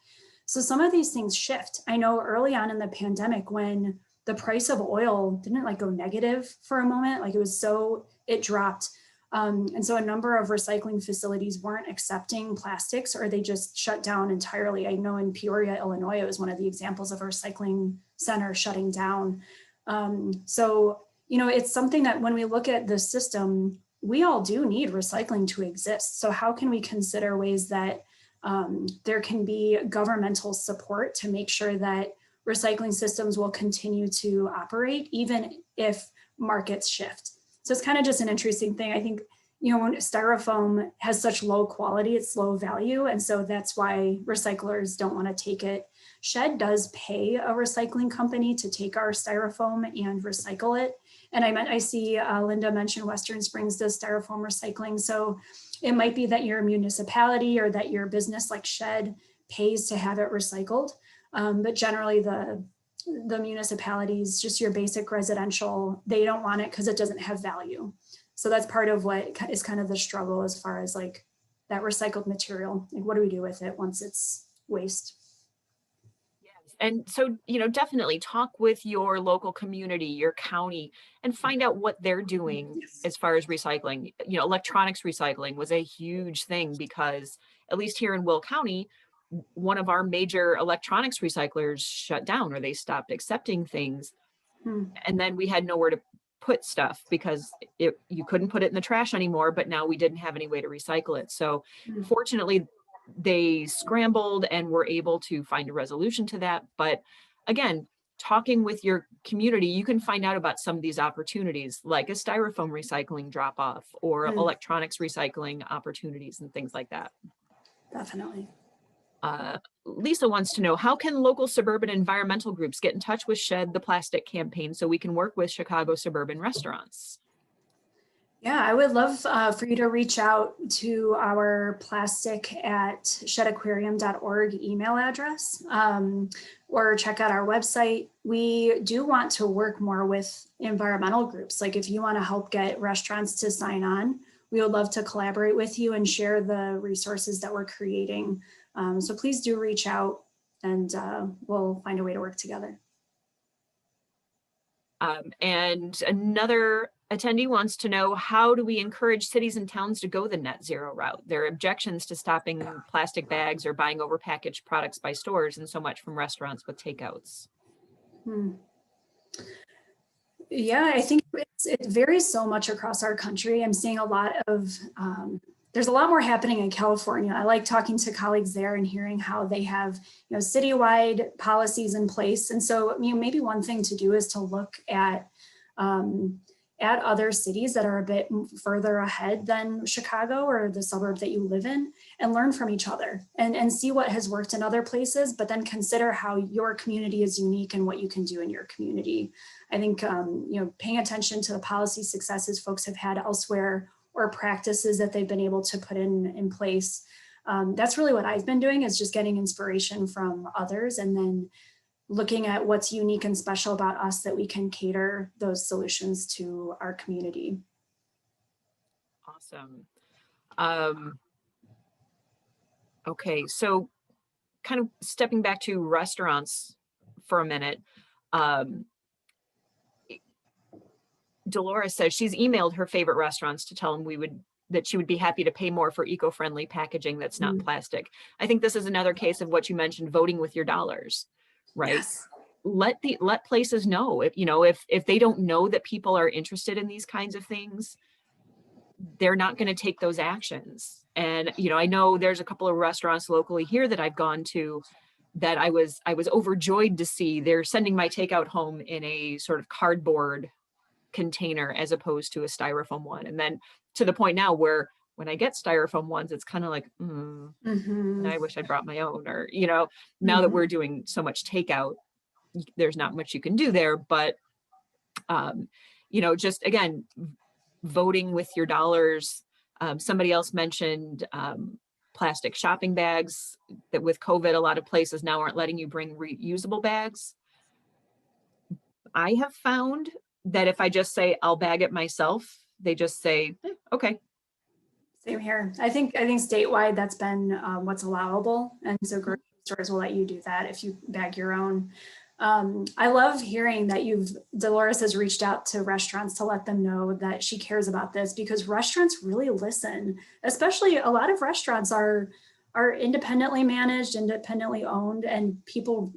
So some of these things shift. I know early on in the pandemic when the price of oil didn't like go negative for a moment, like it dropped. And so a number of recycling facilities weren't accepting plastics or they just shut down entirely. I know in Peoria, Illinois, it was one of the examples of a recycling center shutting down. It's something that when we look at the system, we all do need recycling to exist. So how can we consider ways that there can be governmental support to make sure that recycling systems will continue to operate, even if markets shift? So it's kind of just an interesting thing. I think, when styrofoam has such low quality, it's low value. And so that's why recyclers don't want to take it. Shed does pay a recycling company to take our styrofoam and recycle it. And I see Linda mentioned Western Springs does styrofoam recycling. So it might be that your municipality or that your business like Shed pays to have it recycled. But generally the municipalities, just your basic residential, they don't want it because it doesn't have value. So that's part of what is kind of the struggle as far as like that recycled material. Like, what do we do with it once it's waste? And so, definitely talk with your local community, your county, and find out what they're doing Yes. as far as recycling. Electronics recycling was a huge thing because at least here in Will County, one of our major electronics recyclers shut down or they stopped accepting things. Hmm. And then we had nowhere to put stuff because you couldn't put it in the trash anymore, but now we didn't have any way to recycle it. So Hmm. fortunately, they scrambled and were able to find a resolution to that. But again, talking with your community, you can find out about some of these opportunities like a styrofoam recycling drop off or Hmm. electronics recycling opportunities and things like that. Definitely. Lisa wants to know, how can local suburban environmental groups get in touch with Shed the Plastic campaign so we can work with Chicago suburban restaurants? Yeah, I would love for you to reach out to our plastic@shedaquarium.org email address or check out our website. We do want to work more with environmental groups. Like if you want to help get restaurants to sign on, we would love to collaborate with you and share the resources that we're creating. So please do reach out and we'll find a way to work together. And another attendee wants to know, how do we encourage cities and towns to go the net zero route? There are objections to stopping plastic bags or buying overpackaged products by stores and so much from restaurants with takeouts. Yeah, I think it varies so much across our country. I'm seeing a lot of, there's a lot more happening in California. I like talking to colleagues there and hearing how they have, citywide policies in place. And so, maybe one thing to do is to look at other cities that are a bit further ahead than Chicago or the suburb that you live in and learn from each other and see what has worked in other places, but then consider how your community is unique and what you can do in your community. I think, paying attention to the policy successes folks have had elsewhere or practices that they've been able to put in place. That's really what I've been doing, is just getting inspiration from others and then looking at what's unique and special about us that we can cater those solutions to our community. Awesome. Okay, so kind of stepping back to restaurants for a minute. Dolores says she's emailed her favorite restaurants to tell them that she would be happy to pay more for eco-friendly packaging that's not plastic. I think this is another case of what you mentioned, voting with your dollars, right? Yes. Let places know if they don't know that people are interested in these kinds of things, they're not going to take those actions. And I know there's a couple of restaurants locally here that I've gone to that I was overjoyed to see. They're sending my takeout home in a sort of cardboard container as opposed to a styrofoam one. And then to the point now where when I get styrofoam ones, it's kind of like, I wish I brought my own, or, now that we're doing so much takeout, there's not much you can do there, but, just again, voting with your dollars. Somebody else mentioned plastic shopping bags, that with COVID, a lot of places now aren't letting you bring reusable bags. I have found that if I just say I'll bag it myself, they just say, okay. Same here. I think statewide that's been what's allowable, and so grocery stores will let you do that if you bag your own. I love hearing that Dolores has reached out to restaurants to let them know that she cares about this, because restaurants really listen. Especially a lot of restaurants are independently managed, independently owned, and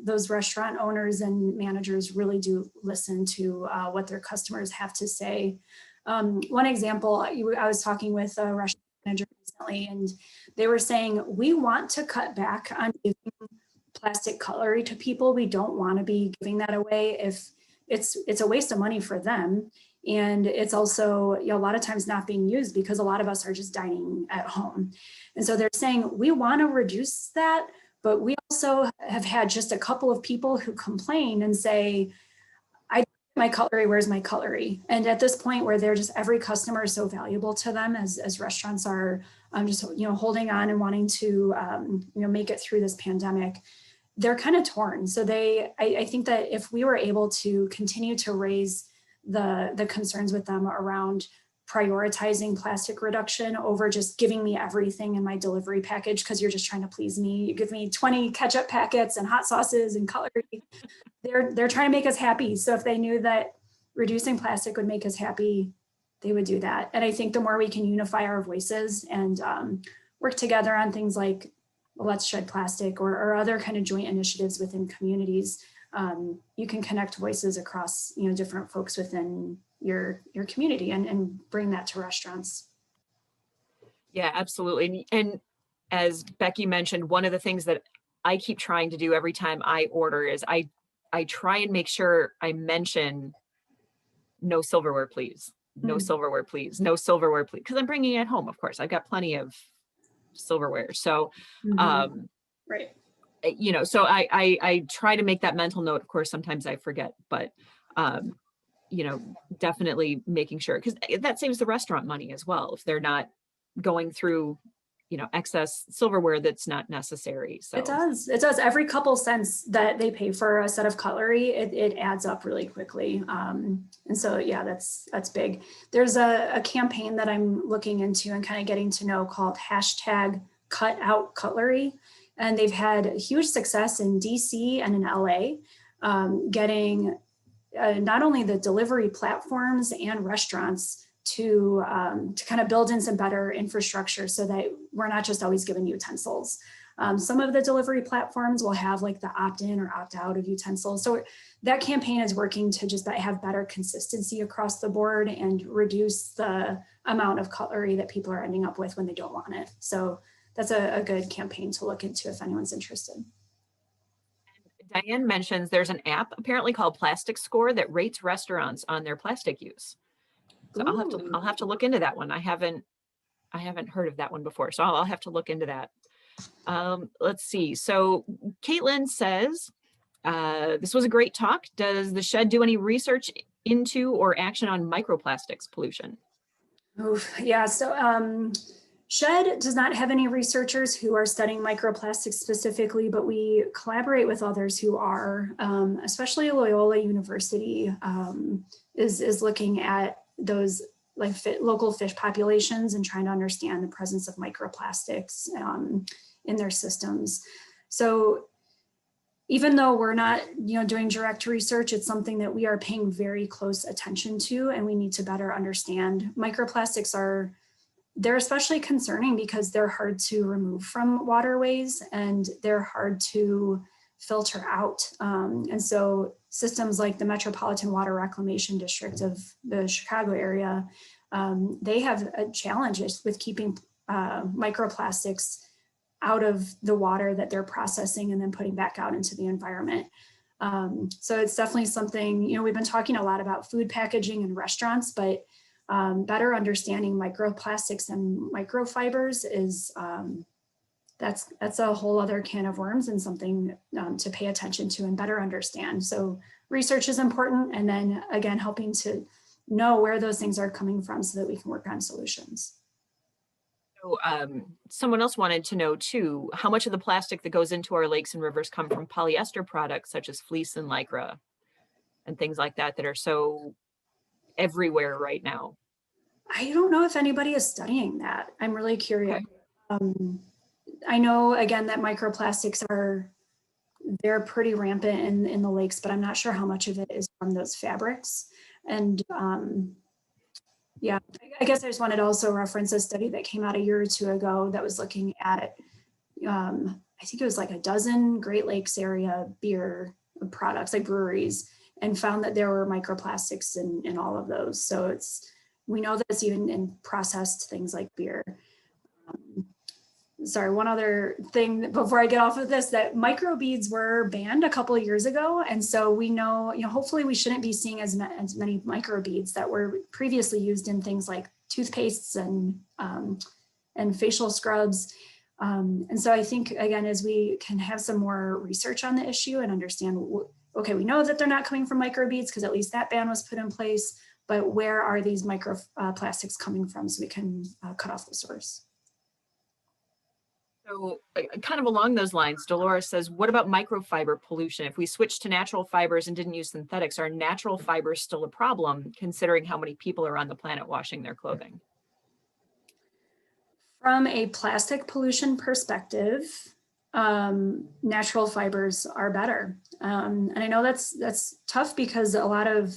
those restaurant owners and managers really do listen to what their customers have to say. One example, I was talking with a restaurant manager recently, and they were saying, we want to cut back on giving plastic cutlery to people. We don't want to be giving that away if it's a waste of money for them. And it's also, a lot of times not being used because a lot of us are just dining at home. And so they're saying, we want to reduce that, but we also have had just a couple of people who complain and say, my cutlery, where's my cutlery? And at this point where every customer is so valuable to them, as restaurants are just, holding on and wanting to, make it through this pandemic, they're kind of torn. So I think that if we were able to continue to raise the concerns with them around prioritizing plastic reduction over just giving me everything in my delivery package because you're just trying to please me. You give me 20 ketchup packets and hot sauces and cutlery. They're trying to make us happy. So if they knew that reducing plastic would make us happy, they would do that. And I think the more we can unify our voices and work together on things like Let's Shed Plastic or other kind of joint initiatives within communities, you can connect voices across different folks within your community and bring that to restaurants. Yeah, absolutely. And as Becky mentioned, one of the things that I keep trying to do every time I order is I try and make sure I mention no silverware, please. No silverware, please. No silverware, please. Because I'm bringing it home, of course. I've got plenty of silverware. So, right. So I try to make that mental note. Of course, sometimes I forget, but, definitely making sure, because that saves the restaurant money as well if they're not going through excess silverware that's not necessary. So it does every couple cents that they pay for a set of cutlery, it adds up really quickly. And so yeah, that's big. There's a campaign that I'm looking into and kind of getting to know called #CutOutCutlery, and they've had huge success in DC and in LA, getting not only the delivery platforms and restaurants to kind of build in some better infrastructure so that we're not just always given utensils. Some of the delivery platforms will have like the opt-in or opt-out of utensils. So that campaign is working to just have better consistency across the board and reduce the amount of cutlery that people are ending up with when they don't want it. So that's a good campaign to look into if anyone's interested. Diane mentions there's an app apparently called Plastic Score that rates restaurants on their plastic use. So I'll have to look into that one. I haven't heard of that one before, so I'll have to look into that. Let's see. So Caitlin says, this was a great talk. Does the shed do any research into or action on microplastics pollution? Yeah, so SHED does not have any researchers who are studying microplastics specifically, but we collaborate with others who are, especially Loyola University is looking at those like local fish populations and trying to understand the presence of microplastics in their systems. So even though we're not doing direct research, it's something that we are paying very close attention to, and we need to better understand. Microplastics they're especially concerning because they're hard to remove from waterways and they're hard to filter out. And so systems like the Metropolitan Water Reclamation District of the Chicago area, they have challenges with keeping microplastics out of the water that they're processing and then putting back out into the environment. So it's definitely something, we've been talking a lot about food packaging in restaurants, but better understanding microplastics and microfibers is that's a whole other can of worms and something to pay attention to and better understand. So research is important, and then again, helping to know where those things are coming from so that we can work on solutions. So, someone else wanted to know too, how much of the plastic that goes into our lakes and rivers come from polyester products such as fleece and lycra and things like that that are so everywhere right now? I don't know if anybody is studying that. I'm really curious. Okay. I know, again, that microplastics they're pretty rampant in the lakes, but I'm not sure how much of it is from those fabrics. And yeah, I guess I just wanted to also reference a study that came out a year or two ago that was looking at, I think it was like a dozen Great Lakes area beer products, like breweries, and found that there were microplastics in all of those. So we know that it's even in processed things like beer. Sorry, one other thing before I get off of this, that microbeads were banned a couple of years ago. And so we know, hopefully we shouldn't be seeing as many microbeads that were previously used in things like toothpastes and facial scrubs. And so I think, again, as we can have some more research on the issue and understand, okay, we know that they're not coming from microbeads because at least that ban was put in place, but where are these microplastics coming from so we can cut off the source? So kind of along those lines, Dolores says, what about microfiber pollution? If we switch to natural fibers and didn't use synthetics, are natural fibers still a problem considering how many people are on the planet washing their clothing? From a plastic pollution perspective, natural fibers are better. And I know that's tough because a lot of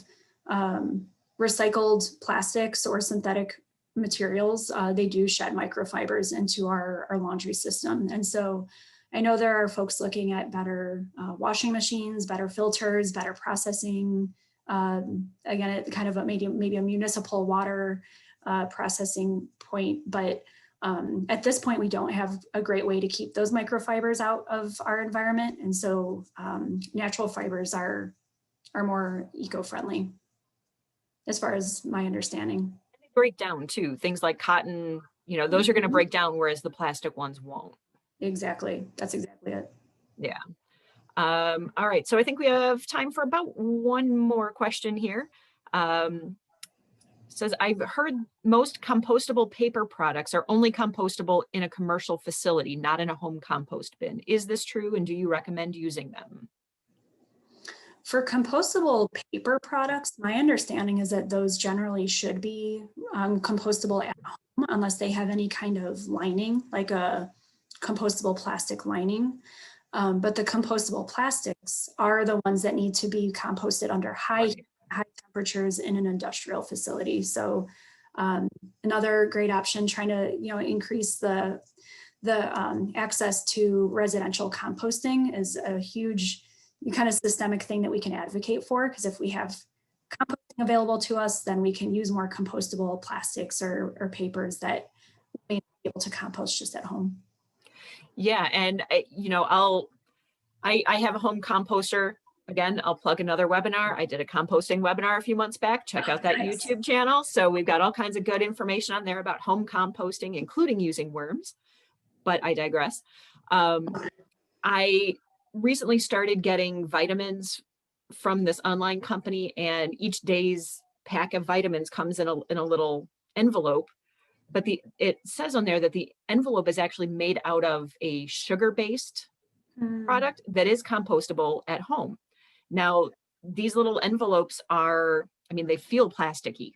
recycled plastics or synthetic materials, they do shed microfibers into our laundry system. And so I know there are folks looking at better washing machines, better filters, better processing. Again, it kind of maybe a municipal water processing point, but at this point, we don't have a great way to keep those microfibers out of our environment. And so natural fibers are more eco-friendly, as far as my understanding. They break down too. Things like cotton, those are going to break down, whereas the plastic ones won't. Exactly. That's exactly it. Yeah. All right. So I think we have time for about one more question here. Says, I've heard most compostable paper products are only compostable in a commercial facility, not in a home compost bin. Is this true? And do you recommend using them? For compostable paper products, my understanding is that those generally should be compostable at home unless they have any kind of lining, like a compostable plastic lining. But the compostable plastics are the ones that need to be composted under high temperatures in an industrial facility. So another great option, trying to increase the access to residential composting, is a huge kind of systemic thing that we can advocate for, because if we have composting available to us, then we can use more compostable plastics or papers that we may be able to compost just at home. Yeah, and I have a home composter. Again, I'll plug another webinar. I did a composting webinar a few months back. Check out that YouTube channel. So we've got all kinds of good information on there about home composting, including using worms, but I digress. I recently started getting vitamins from this online company, and each day's pack of vitamins comes in a little envelope. But it says on there that the envelope is actually made out of a sugar-based product that is compostable at home. Now, these little envelopes they feel plasticky,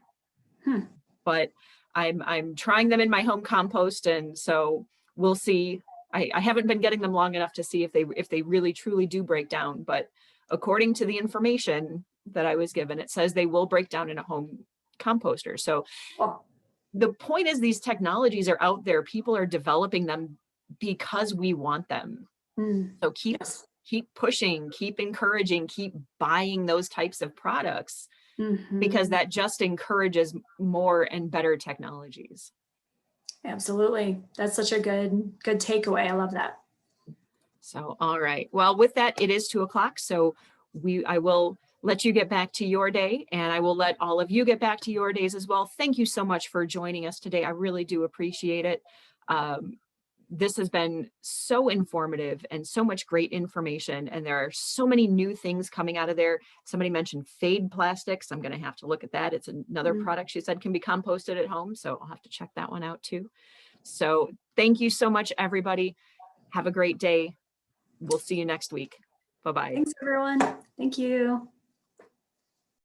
but I'm trying them in my home compost, and so we'll see. I haven't been getting them long enough to see if they really truly do break down, but according to the information that I was given, it says they will break down in a home composter. So the point is, these technologies are out there. People are developing them because we want them. So keep pushing, keep encouraging, keep buying those types of products, because that just encourages more and better technologies. Absolutely. That's such a good takeaway. I love that. So, all right. Well, with that, it is 2:00. So I will let you get back to your day, and I will let all of you get back to your days as well. Thank you so much for joining us today. I really do appreciate it. This has been so informative and so much great information, and there are so many new things coming out of there. Somebody mentioned fade plastics. I'm going to have to look at that. It's another product she said can be composted at home, so I'll have to check that one out too. So thank you so much, everybody. Have a great day. We'll see you next week. Bye-bye. Thanks, everyone. Thank you.